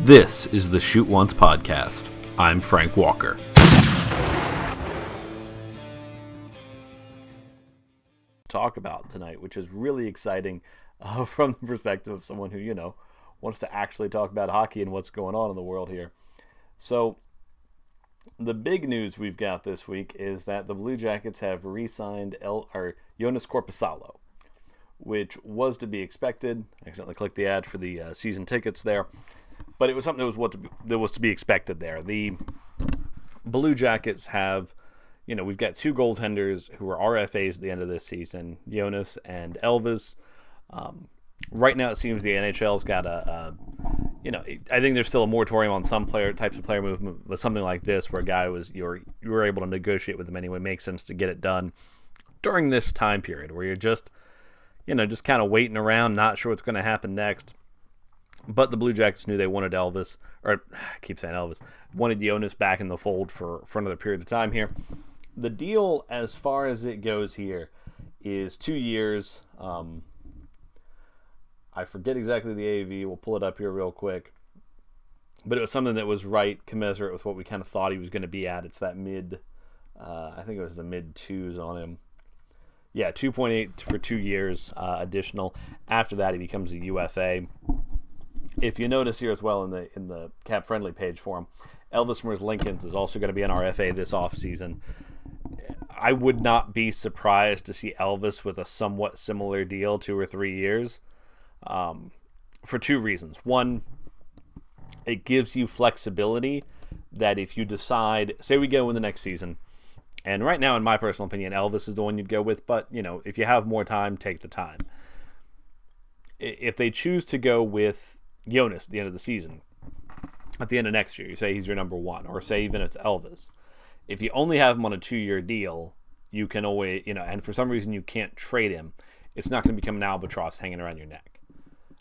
This is the Shoot Once podcast. I'm Frank Walker. Talk about tonight, which is really exciting from the perspective of someone who, wants to actually talk about hockey and what's going on in the world here. So, the big news we've got this week is that the Blue Jackets have re-signed Jonas Korpisalo, which was to be expected. I accidentally clicked the ad for the season tickets there, but it was something that was to be expected there. The Blue Jackets have, we've got two goaltenders who are RFAs at the end of this season, Jonas and Elvis. Right now, it seems the NHL's got I think there's still a moratorium on some types of player movement, but something like this, where a guy you were able to negotiate with them anyway, makes sense to get it done during this time period where you're just kind of waiting around, not sure what's going to happen next. But the Blue Jackets knew they wanted wanted Jonas back in the fold for another period of time here. The deal, as far as it goes here, is 2 years. I forget exactly the AAV. We'll pull it up here real quick. But it was something that was right, commensurate with what we kind of thought he was going to be at. It's that I think it was the mid twos on him. Yeah, 2.8 for 2 years additional. After that, he becomes a UFA. If you notice here as well in the cap friendly page for him, Elvis Lindholm is also going to be an RFA this offseason. I would not be surprised to see Elvis with a somewhat similar deal, 2 or 3 years, for two reasons. One, it gives you flexibility that if you decide, say we go in the next season, and right now, in my personal opinion, Elvis is the one you'd go with, but, if you have more time, take the time. If they choose to go with Jonas at the end of the season, at the end of next year, you say he's your number one, or say even it's Elvis. If you only have him on a 2-year deal, you can always, and for some reason you can't trade him, it's not going to become an albatross hanging around your neck.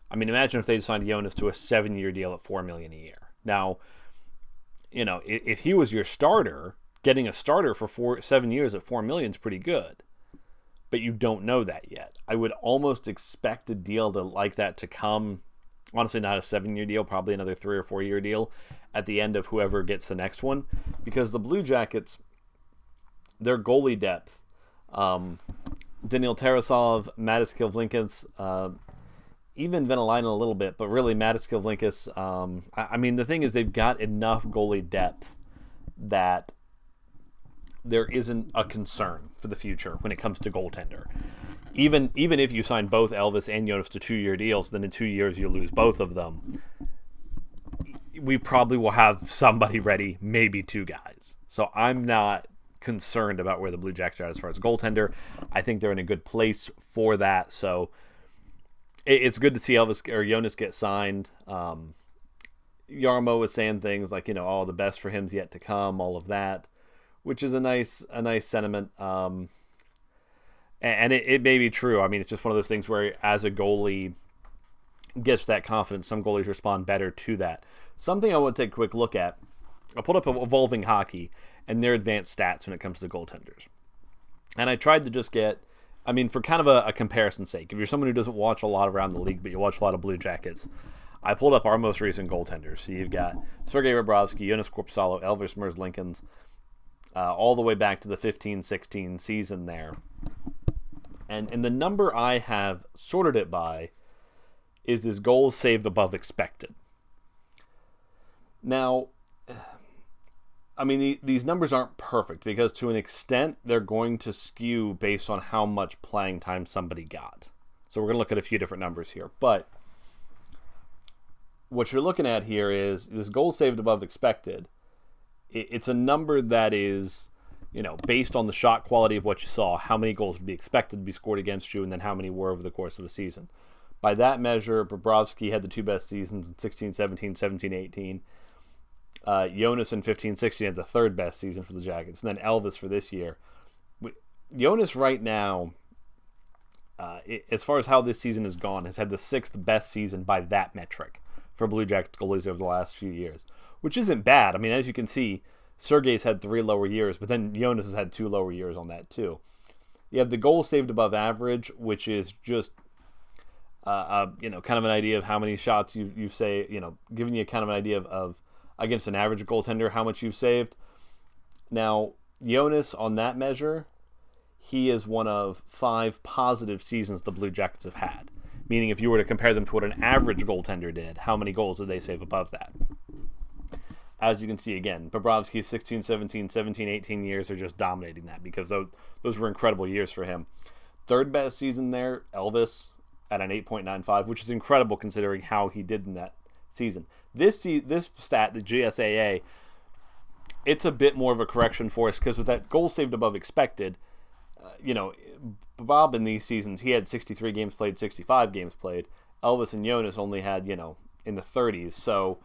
I mean, imagine if they signed Jonas to a 7-year deal at $4 million a year. Now, if he was your starter, getting a starter for 7 years at $4 million is pretty good, but you don't know that yet. I would almost expect a deal like that to come. Honestly, not a 7-year deal, probably another 3 or 4 year deal at the end of whoever gets the next one, because the Blue Jackets, their goalie depth, Daniil Tarasov, Matis Kivlinkas, even Venäläinen a little bit, but really Matis Kivlinkas. The thing is, they've got enough goalie depth that there isn't a concern for the future when it comes to goaltender. Even if you sign both Elvis and Jonas to 2-year deals, then in 2 years you lose both of them. We probably will have somebody ready, maybe 2 guys. So I'm not concerned about where the Blue Jackets are as far as goaltender. I think they're in a good place for that. So it's good to see Jonas get signed. Jarmo was saying things like, all the best for him's yet to come, all of that, which is a nice sentiment. And it may be true. I mean, it's just one of those things where as a goalie gets that confidence, some goalies respond better to that. Something I want to take a quick look at, I pulled up Evolving Hockey and their advanced stats when it comes to goaltenders. And I tried to just get, for kind of a comparison's sake, if you're someone who doesn't watch a lot around the league, but you watch a lot of Blue Jackets, I pulled up our most recent goaltenders. So you've got Sergei Bobrovsky, Jonas Korpisalo, Elvis Lindholm, all the way back to the 15-16 season there. And the number I have sorted it by is this goals saved above expected. Now, these numbers aren't perfect because to an extent they're going to skew based on how much playing time somebody got. So we're going to look at a few different numbers here. But what you're looking at here is this goals saved above expected. It's a number that is, based on the shot quality of what you saw, how many goals would be expected to be scored against you, and then how many were over the course of a season. By that measure, Bobrovsky had the 2 best seasons in 16-17, 17-18. Jonas in 15-16 had the 3rd best season for the Jackets, and then Elvis for this year. Jonas right now, as far as how this season has gone, has had the 6th best season by that metric for Blue Jackets goalies over the last few years, which isn't bad. As you can see, Sergei's had 3 lower years, but then Jonas has had 2 lower years on that too. You have the goals saved above average, which is just kind of an idea of how many shots you've saved, giving you kind of an idea of against an average goaltender, how much you've saved. Now, Jonas, on that measure, he is one of 5 positive seasons the Blue Jackets have had. Meaning if you were to compare them to what an average goaltender did, how many goals did they save above that? As you can see again, Bobrovsky's 16, 17, 17, 18 years are just dominating that because those were incredible years for him. Third best season there, Elvis at an 8.95, which is incredible considering how he did in that season. This stat, the GSAA, it's a bit more of a correction for us because with that goal saved above expected, Bob in these seasons, he had 63 games played, 65 games played. Elvis and Jonas only had, in the 30s. So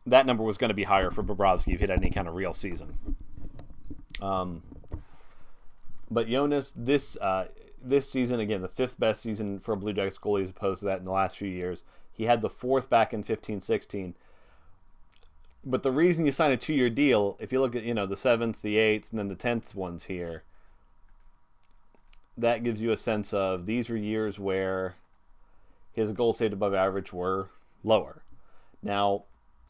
that number was going to be higher for Bobrovsky if he had any kind of real season. But Jonas, this season, again, the 5th best season for a Blue Jackets goalie as opposed to that in the last few years. He had the 4th back in 15-16. But the reason you sign a 2-year deal, if you look at, the 7th, the 8th, and then the 10th ones here, that gives you a sense of these were years where his goals saved above average were lower. Now,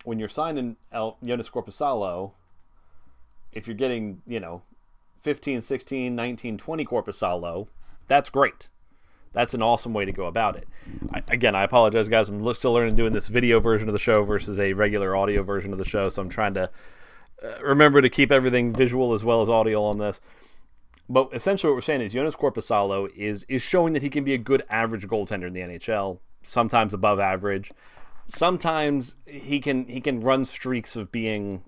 when you're signing Jonas Korpisalo, if you're getting, 15, 16, 19, 20 Korpisalo, that's great. That's an awesome way to go about it. I apologize, guys. I'm still learning doing this video version of the show versus a regular audio version of the show, so I'm trying to remember to keep everything visual as well as audio on this. But essentially what we're saying is Jonas Korpisalo is showing that he can be a good average goaltender in the NHL, sometimes above average. Sometimes he can run streaks of being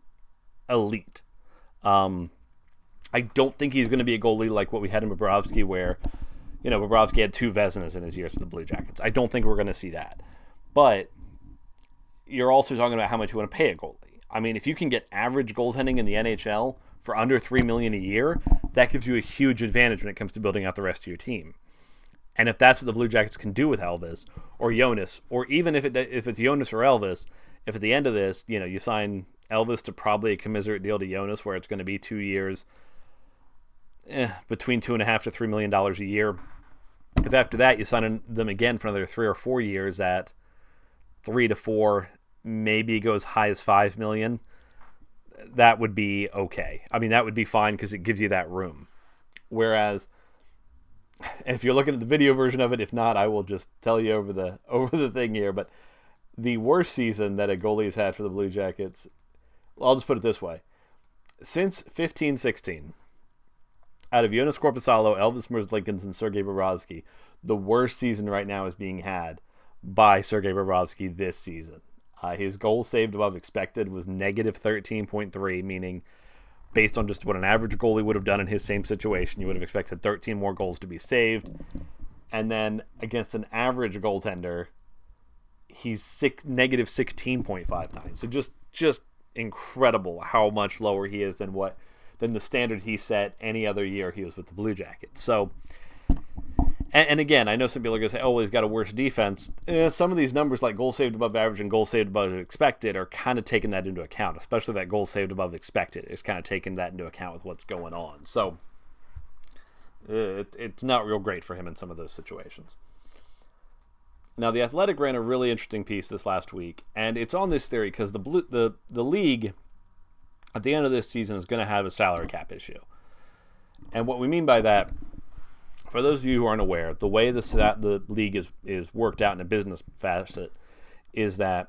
elite. I don't think he's going to be a goalie like what we had in Bobrovsky where, Bobrovsky had 2 Vezinas in his years for the Blue Jackets. I don't think we're going to see that. But you're also talking about how much you want to pay a goalie. I mean, if you can get average goaltending in the NHL for under $3 million a year, that gives you a huge advantage when it comes to building out the rest of your team. And if that's what the Blue Jackets can do with Elvis or Jonas, or even if it's Jonas or Elvis, if at the end of this, you sign Elvis to probably a commiserate deal to Jonas where it's going to be 2 years, between $2.5 to $3 million a year. If after that you sign them again for another 3 or 4 years at 3 to 4, maybe go as high as $5 million, that would be okay. I mean, that would be fine because it gives you that room. Whereas, if you're looking at the video version of it, if not, I will just tell you over the thing here. But the worst season that a goalie has had for the Blue Jackets, I'll just put it this way: since 15-16, out of Jonas Korpisalo, Elvis Merzlikins, and Sergei Bobrovsky, the worst season right now is being had by Sergei Bobrovsky this season. His goal saved above expected was negative 13.3, meaning based on just what an average goalie would have done in his same situation, you would have expected 13 more goals to be saved. And then against an average goaltender, he's negative 16.59. So just incredible how much lower he is than the standard he set any other year he was with the Blue Jackets. So, and again, I know some people are going to say, oh, well, he's got a worse defense. Some of these numbers like goal saved above average and goal saved above expected are kind of taking that into account, especially that goal saved above expected is kind of taking that into account with what's going on. So it's not real great for him in some of those situations. Now, The Athletic ran a really interesting piece this last week, and it's on this theory because the league at the end of this season is going to have a salary cap issue. And what we mean by that, for those of you who aren't aware, the way the league is worked out in a business facet is that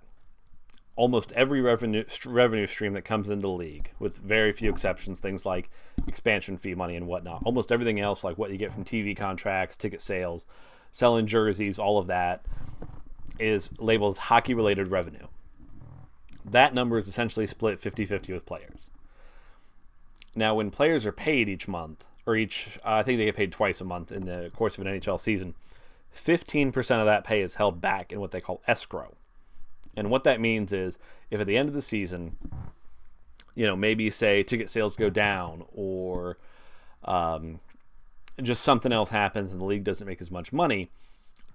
almost every revenue stream that comes into the league, with very few exceptions, things like expansion fee money and whatnot, almost everything else, like what you get from TV contracts, ticket sales, selling jerseys, all of that, is labeled as hockey-related revenue. That number is essentially split 50-50 with players. Now, when players are paid each month, or I think they get paid twice a month in the course of an NHL season, 15% of that pay is held back in what they call escrow. And what that means is, if at the end of the season, maybe say ticket sales go down, or just something else happens and the league doesn't make as much money,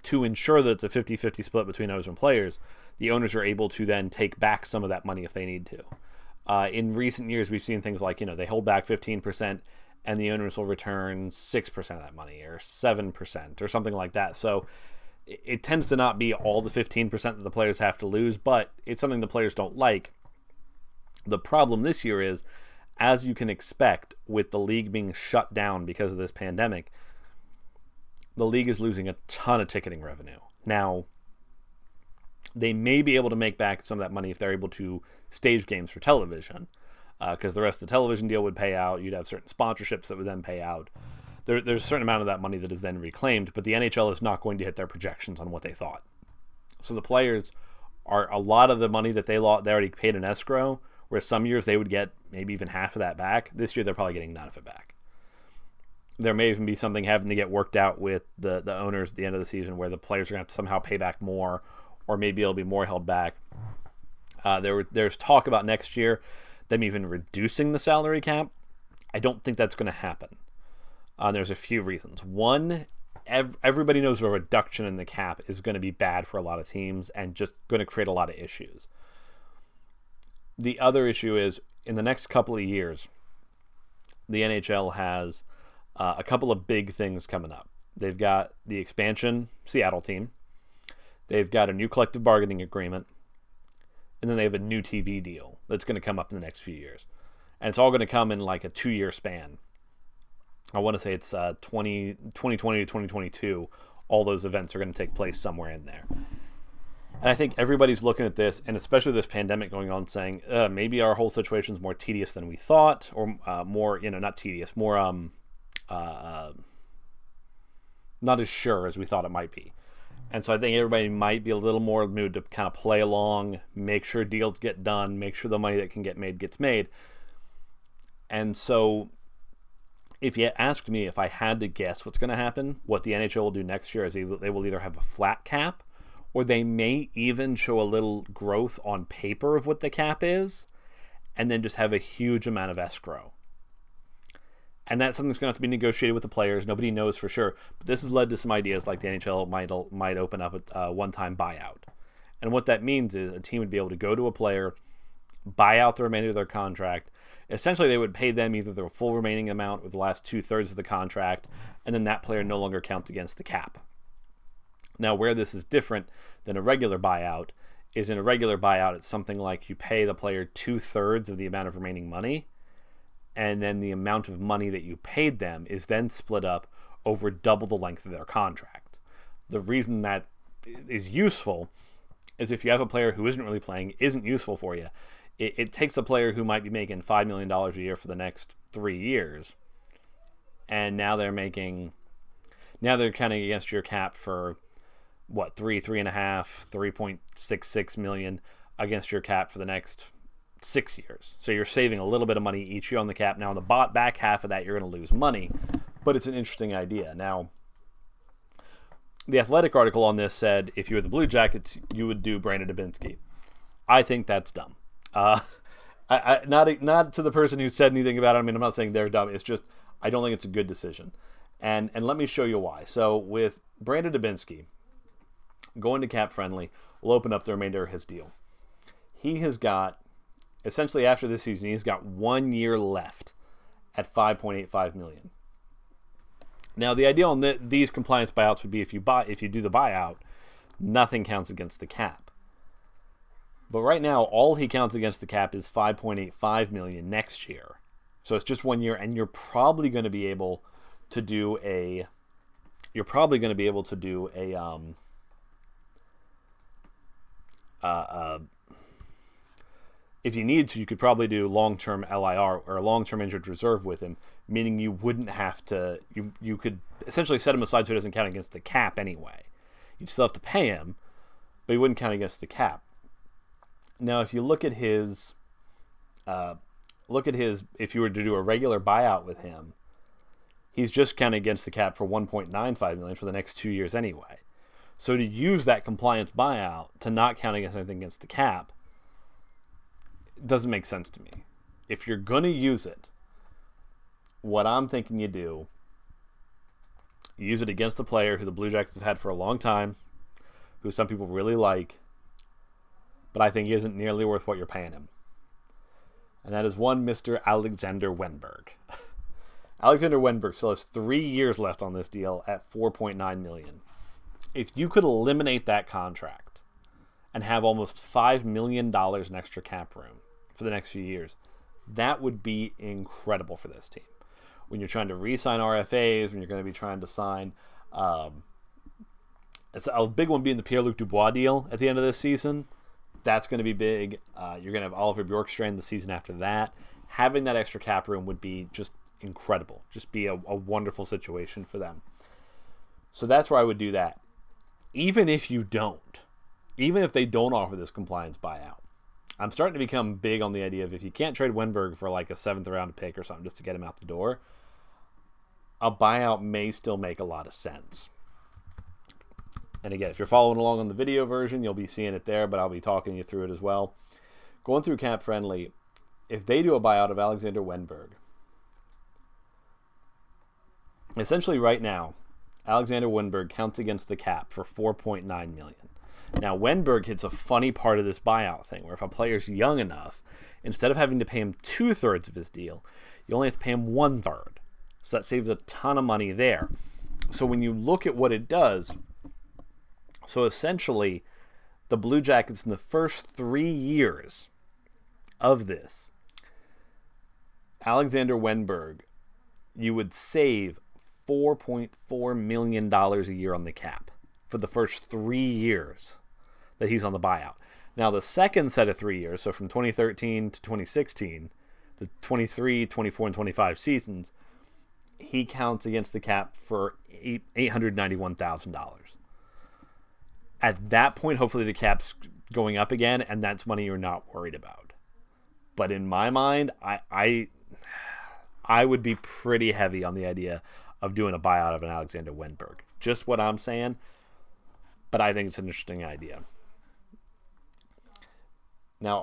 to ensure that it's a 50-50 split between owners and players, the owners are able to then take back some of that money if they need to. In recent years, we've seen things like, they hold back 15%, and the owners will return 6% of that money, or 7%, or something like that. So it tends to not be all the 15% that the players have to lose, but it's something the players don't like. The problem this year is, as you can expect, with the league being shut down because of this pandemic, the league is losing a ton of ticketing revenue. Now, they may be able to make back some of that money if they're able to stage games for television, because the rest of the television deal would pay out. You'd have certain sponsorships that would then pay out. There's a certain amount of that money that is then reclaimed, but the NHL is not going to hit their projections on what they thought. So the players are, a lot of the money that they already paid in escrow, where some years they would get maybe even half of that back. This year they're probably getting none of it back. There may even be something having to get worked out with the owners at the end of the season where the players are going to have to somehow pay back more, or maybe it'll be more held back. There's talk about next year them even reducing the salary cap. I don't think that's going to happen. There's a few reasons. One, everybody knows a reduction in the cap is going to be bad for a lot of teams and just going to create a lot of issues. The other issue is, in the next couple of years, the NHL has a couple of big things coming up. They've got the expansion Seattle team. They've got a new collective bargaining agreement. And then they have a new TV deal that's going to come up in the next few years. And it's all going to come in like a 2-year span. I want to say it's 2020 to 2022. All those events are going to take place somewhere in there. And I think everybody's looking at this, and especially this pandemic going on, saying maybe our whole situation is more tedious than we thought, or more, not tedious, more not as sure as we thought it might be. And so I think everybody might be a little more moved to kind of play along, make sure deals get done, make sure the money that can get made gets made. And so if you asked me if I had to guess what's going to happen, what the NHL will do next year is they will either have a flat cap, or they may even show a little growth on paper of what the cap is, and then just have a huge amount of escrow. And that's something that's going to have to be negotiated with the players. Nobody knows for sure. But this has led to some ideas like the NHL might open up a one-time buyout. And what that means is a team would be able to go to a player, buy out the remainder of their contract. Essentially, they would pay them either the full remaining amount or the last 2/3 of the contract, and then that player no longer counts against the cap. Now, where this is different than a regular buyout is, in a regular buyout, it's something like you pay the player 2/3 of the amount of remaining money, and then the amount of money that you paid them is then split up over double the length of their contract. The reason that is useful is if you have a player who isn't really playing, isn't useful for you, it takes a player who might be making $5 million a year for the next 3 years, and now they're counting against your cap for what, 3.5, 3.66 million against your cap for the next 6 years. So you're saving a little bit of money each year on the cap. Now, on the back half of that, you're going to lose money, but it's an interesting idea. Now, the Athletic article on this said if you were the Blue Jackets, you would do Brandon Dubinsky. I think that's dumb. Not to the person who said anything about it. I mean, I'm not saying they're dumb. It's just I don't think it's a good decision. And let me show you why. So with Brandon Dubinsky going to cap friendly, will open up the remainder of his deal. He has got, essentially after this season, he's got 1 year left at $5.85 million. Now, the idea on these compliance buyouts would be if you do the buyout, nothing counts against the cap. But right now, all he counts against the cap is $5.85 million next year. So it's just 1 year, and you're probably going to be able to do a if you need to, you could probably do long-term LIR or a long-term injured reserve with him, meaning you wouldn't have to, you could essentially set him aside so he doesn't count against the cap anyway. You'd still have to pay him, but he wouldn't count against the cap. Now, if you look at his, if you were to do a regular buyout with him, he's just counting against the cap for $1.95 million for the next 2 years anyway. So to use that compliance buyout to not count against anything against the cap doesn't make sense to me. If you're going to use it, what I'm thinking you do, use it against a player who the Blue Jackets have had for a long time, who some people really like, but I think he isn't nearly worth what you're paying him. And that is one Mr. Alexander Wennberg. Alexander Wennberg still has 3 years left on this deal at $4.9 million. if you could eliminate that contract and have almost $5 million in extra cap room for the next few years, that would be incredible for this team. When you're trying to re-sign RFAs, when you're going to be trying to sign, it's a big one being the Pierre-Luc Dubois deal at the end of this season. That's going to be big. You're going to have Oliver Bjorkstrand the season after that. Having that extra cap room would be just incredible. Just be a wonderful situation for them. So that's where I would do that. Even if they don't offer this compliance buyout, I'm starting to become big on the idea of if you can't trade Wenberg for like a 7th round pick or something just to get him out the door, a buyout may still make a lot of sense. And again, if you're following along on the video version, you'll be seeing it there, but I'll be talking you through it as well. Going through Cap Friendly, if they do a buyout of Alexander Wenberg, essentially right now, Alexander Wenberg counts against the cap for $4.9 million. Now, Wenberg hits a funny part of this buyout thing, where if a player's young enough, instead of having to pay him 2/3 of his deal, you only have to pay him 1/3. So that saves a ton of money there. So when you look at what it does, so essentially, the Blue Jackets in the first 3 years of this, Alexander Wenberg, you would save $4.4 million a year on the cap for the first 3 years that he's on the buyout. Now, the second set of 3 years, so from 2013 to 2016, the 23, 24, and 25 seasons, he counts against the cap for $891,000. At that point, hopefully the cap's going up again, and that's money you're not worried about. But in my mind, I would be pretty heavy on the idea of doing a buyout of an Alexander Wenberg. Just what I'm saying, but I think it's an interesting idea. Now,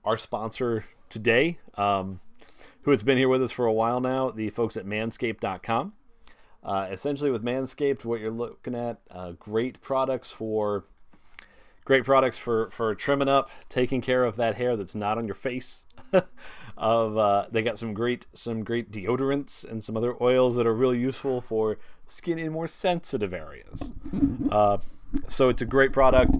our sponsor today, who has been here with us for a while now, the folks at Manscaped.com. Essentially, with Manscaped, what you're looking at, great products for trimming up, taking care of that hair that's not on your face. They got some great deodorants and some other oils that are really useful for skin in more sensitive areas. So it's a great product.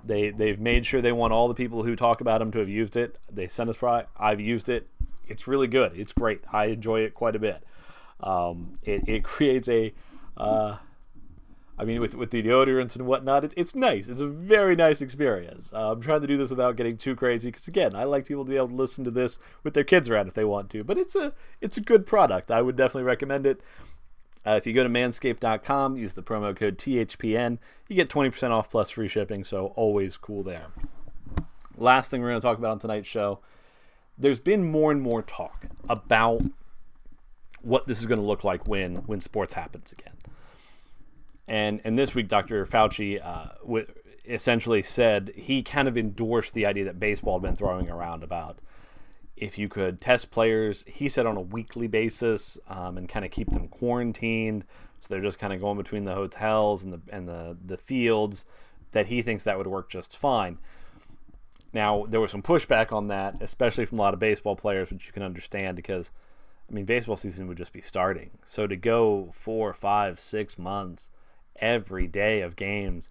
They've made sure they want all the people who talk about them to have used it. They sent us product. I've used it. It's really good. It's great. I enjoy it quite a bit. It creates with the deodorants and whatnot, it's nice. It's a very nice experience. I'm trying to do this without getting too crazy because, again, I like people to be able to listen to this with their kids around if they want to. But it's a good product. I would definitely recommend it. If you go to manscaped.com, use the promo code THPN, you get 20% off plus free shipping, so always cool there. Last thing we're going to talk about on tonight's show, there's been more and more talk about what this is going to look like when sports happens again. And this week, Dr. Fauci essentially said he kind of endorsed the idea that baseball had been throwing around about if you could test players, he said, on a weekly basis and kind of keep them quarantined, so they're just kind of going between the hotels and the fields, that he thinks that would work just fine. Now, there was some pushback on that, especially from a lot of baseball players, which you can understand because, baseball season would just be starting. So to go 4, 5, 6 months every day of games.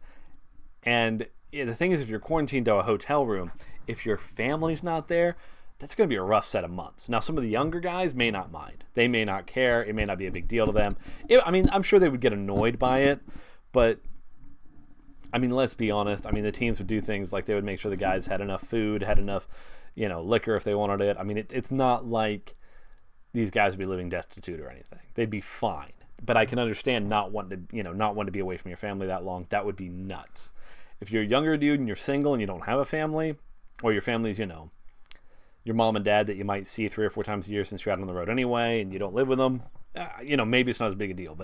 And the thing is, if you're quarantined to a hotel room, if your family's not there, that's going to be a rough set of months. Now, some of the younger guys may not mind. They may not care. It may not be a big deal to them. I'm sure they would get annoyed by it, but let's be honest. The teams would do things like they would make sure the guys had enough food, had enough, liquor if they wanted it. It's not like these guys would be living destitute or anything. They'd be fine. But I can understand not wanting to be away from your family that long. That would be nuts. If you're a younger dude and you're single and you don't have a family, or your family's, your mom and dad that you might see 3 or 4 times a year since you're out on the road anyway, and you don't live with them, maybe it's not as big a deal.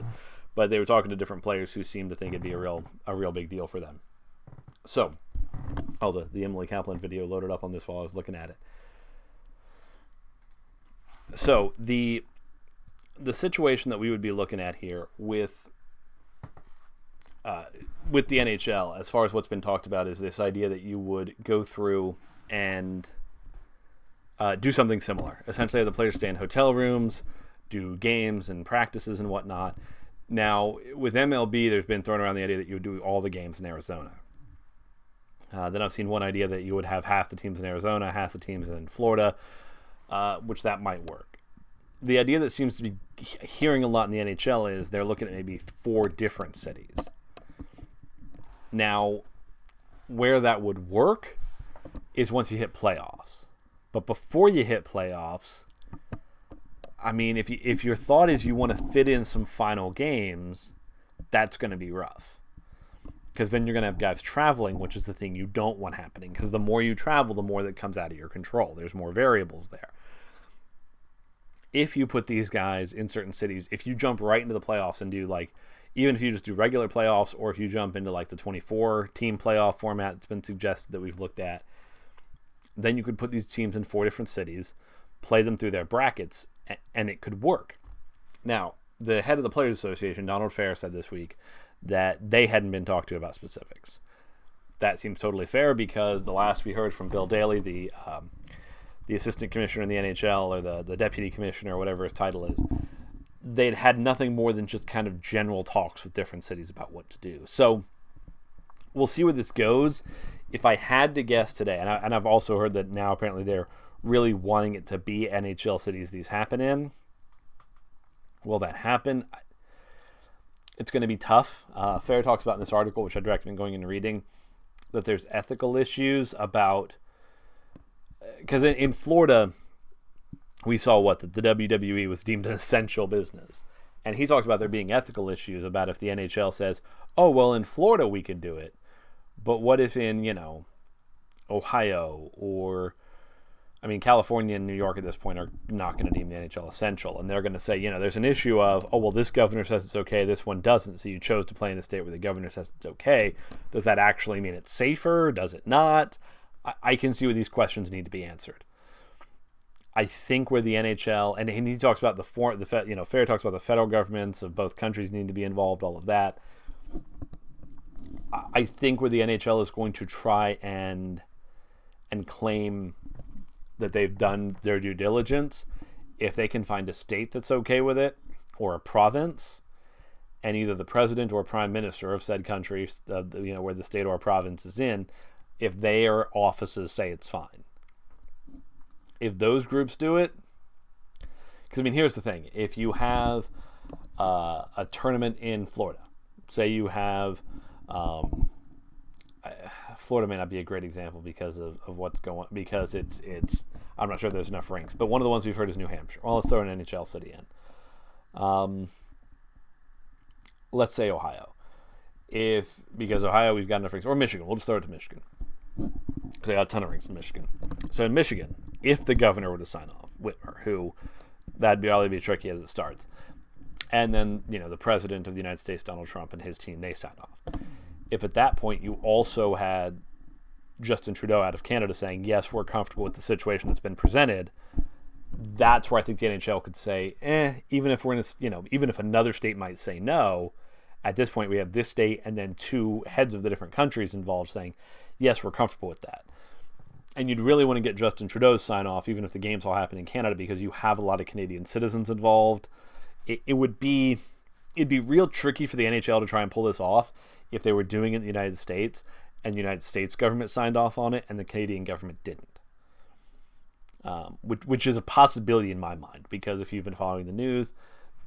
But they were talking to different players who seemed to think it'd be a real big deal for them. So, the Emily Kaplan video loaded up on this while I was looking at it. So the situation that we would be looking at here with the NHL, as far as what's been talked about, is this idea that you would go through and do something similar. Essentially, have the players stay in hotel rooms, do games and practices and whatnot. Now, with MLB, there's been thrown around the idea that you would do all the games in Arizona. Then I've seen one idea that you would have half the teams in Arizona, half the teams in Florida, which that might work. The idea that seems to be hearing a lot in the NHL is they're looking at maybe 4 different cities. Now, where that would work is once you hit playoffs. But before you hit playoffs, I mean, if your thought is you want to fit in some final games, that's going to be rough. Because then you're going to have guys traveling, which is the thing you don't want happening. Because the more you travel, the more that comes out of your control. There's more variables there. If you put these guys in certain cities, if you jump right into the playoffs and do like, even if you just do regular playoffs, or if you jump into like the 24-team playoff format that's been suggested that we've looked at, then you could put these teams in 4 different cities, play them through their brackets, and it could work. Now, the head of the Players Association, Donald Fair, said this week that they hadn't been talked to about specifics. That seems totally fair because the last we heard from Bill Daly, the assistant commissioner in the NHL, or the deputy commissioner, or whatever his title is, they'd had nothing more than just kind of general talks with different cities about what to do. So we'll see where this goes. If I had to guess today, and I've also heard that now apparently they're really wanting it to be NHL cities these happen in. Will that happen? It's going to be tough. Fair talks about in this article, which I'd recommend going and reading, that there's ethical issues about, because in Florida, we saw that the WWE was deemed an essential business. And he talks about there being ethical issues about if the NHL says, oh, well, in Florida we can do it. But what if in, Ohio or, California and New York at this point are not going to deem the NHL essential. And they're going to say, there's an issue of, oh, well, this governor says it's okay, this one doesn't. So you chose to play in a state where the governor says it's okay. Does that actually mean it's safer? Does it not? I can see where these questions need to be answered. I think where the NHL, and he talks about Fair talks about the federal governments of both countries need to be involved, all of that. I think where the NHL is going to try and claim that they've done their due diligence, if they can find a state that's okay with it, or a province, and either the president or prime minister of said country, where the state or province is in, if their offices say it's fine. If those groups do it, because here's the thing: if you have a tournament in Florida, say you have, Florida may not be a great example because of what's going, because it's I'm not sure there's enough rinks, but one of the ones we've heard is New Hampshire. Well, let's throw an NHL city in. Let's say Ohio, because Ohio we've got enough rinks, or Michigan. We'll just throw it to Michigan. They got a ton of rinks in Michigan. So in Michigan, if the governor were to sign off, Whitmer, who that'd probably be tricky as it starts, and then the president of the United States, Donald Trump, and his team, they sign off. If at that point you also had Justin Trudeau out of Canada saying, yes, we're comfortable with the situation that's been presented, that's where I think the NHL could say, even if we're in even if another state might say no, at this point we have this state and then 2 heads of the different countries involved saying, yes, we're comfortable with that. And you'd really want to get Justin Trudeau's sign off, even if the games all happen in Canada, because you have a lot of Canadian citizens involved. It'd be real tricky for the NHL to try and pull this off if they were doing it in the United States and the United States government signed off on it and the Canadian government didn't. Which is a possibility in my mind, because if you've been following the news,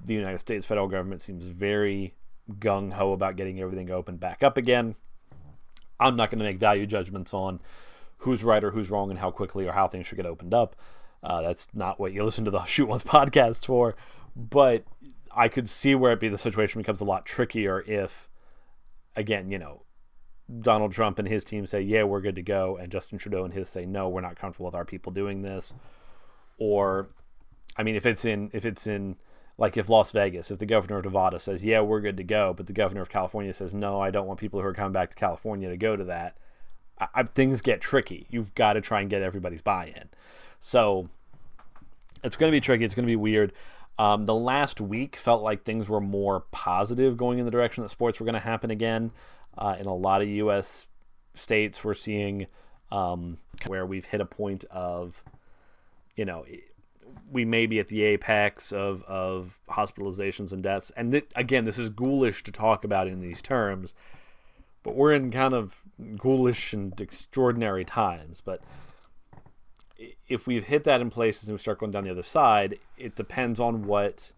the United States federal government seems very gung-ho about getting everything open back up again. I'm not going to make value judgments on who's right or who's wrong and how quickly or how things should get opened up. That's not what you listen to the Shoot Once podcast for. But I could see where the situation becomes a lot trickier if, again, Donald Trump and his team say, yeah, we're good to go, and Justin Trudeau and his say, no, we're not comfortable with our people doing this. Or, if it's in like if Las Vegas, if the governor of Nevada says, yeah, we're good to go, but the governor of California says, no, I don't want people who are coming back to California to go to that, things get tricky. You've got to try and get everybody's buy-in. So it's going to be tricky. It's going to be weird. The last week felt like things were more positive going in the direction that sports were going to happen again. In a lot of U.S. states, we're seeing where we've hit a point of, we may be at the apex of hospitalizations and deaths. And again, this is ghoulish to talk about in these terms, but we're in kind of ghoulish and extraordinary times. But if we've hit that in places and we start going down the other side, it depends on what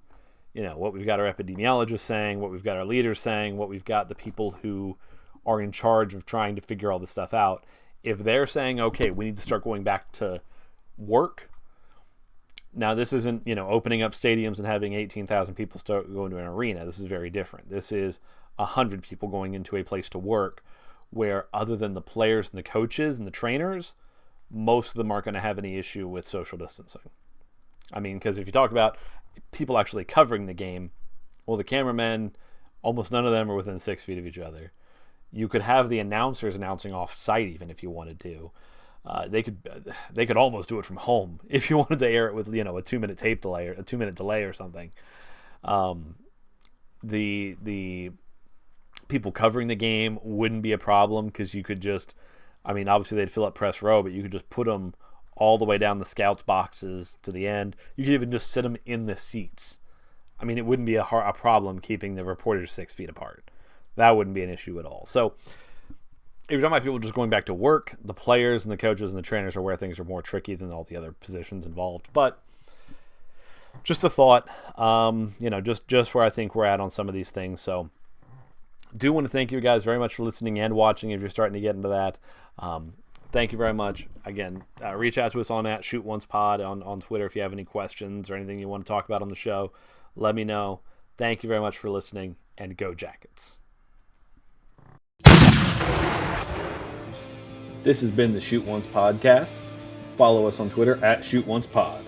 we've got our epidemiologists saying, what we've got our leaders saying, what we've got the people who are in charge of trying to figure all this stuff out. If they're saying, okay, we need to start going back to work. Now, this isn't, opening up stadiums and having 18,000 people start going to an arena. This is very different. This is 100 people going into a place to work where, other than the players and the coaches and the trainers, most of them aren't going to have any issue with social distancing. I mean, because if you talk about people actually covering the game, well, the cameramen, almost none of them are within 6 feet of each other. You could have the announcers announcing off-site even if you wanted to. They could almost do it from home if you wanted to air it with a 2-minute tape delay or a 2-minute delay or something. The people covering the game wouldn't be a problem because you could just, obviously they'd fill up press row, but you could just put them all the way down the scouts boxes to the end. You could even just sit them in the seats. It wouldn't be a problem keeping the reporters 6 feet apart. That wouldn't be an issue at all. So if you're talking about people just going back to work, the players and the coaches and the trainers are where things are more tricky than all the other positions involved. But just a thought, just where I think we're at on some of these things. So do want to thank you guys very much for listening and watching if you're starting to get into that. Thank you very much. Again, reach out to us on @ShootOncePod on Twitter if you have any questions or anything you want to talk about on the show. Let me know. Thank you very much for listening, and go Jackets. This has been the Shoot Once Podcast. Follow us on Twitter @ShootOncePod.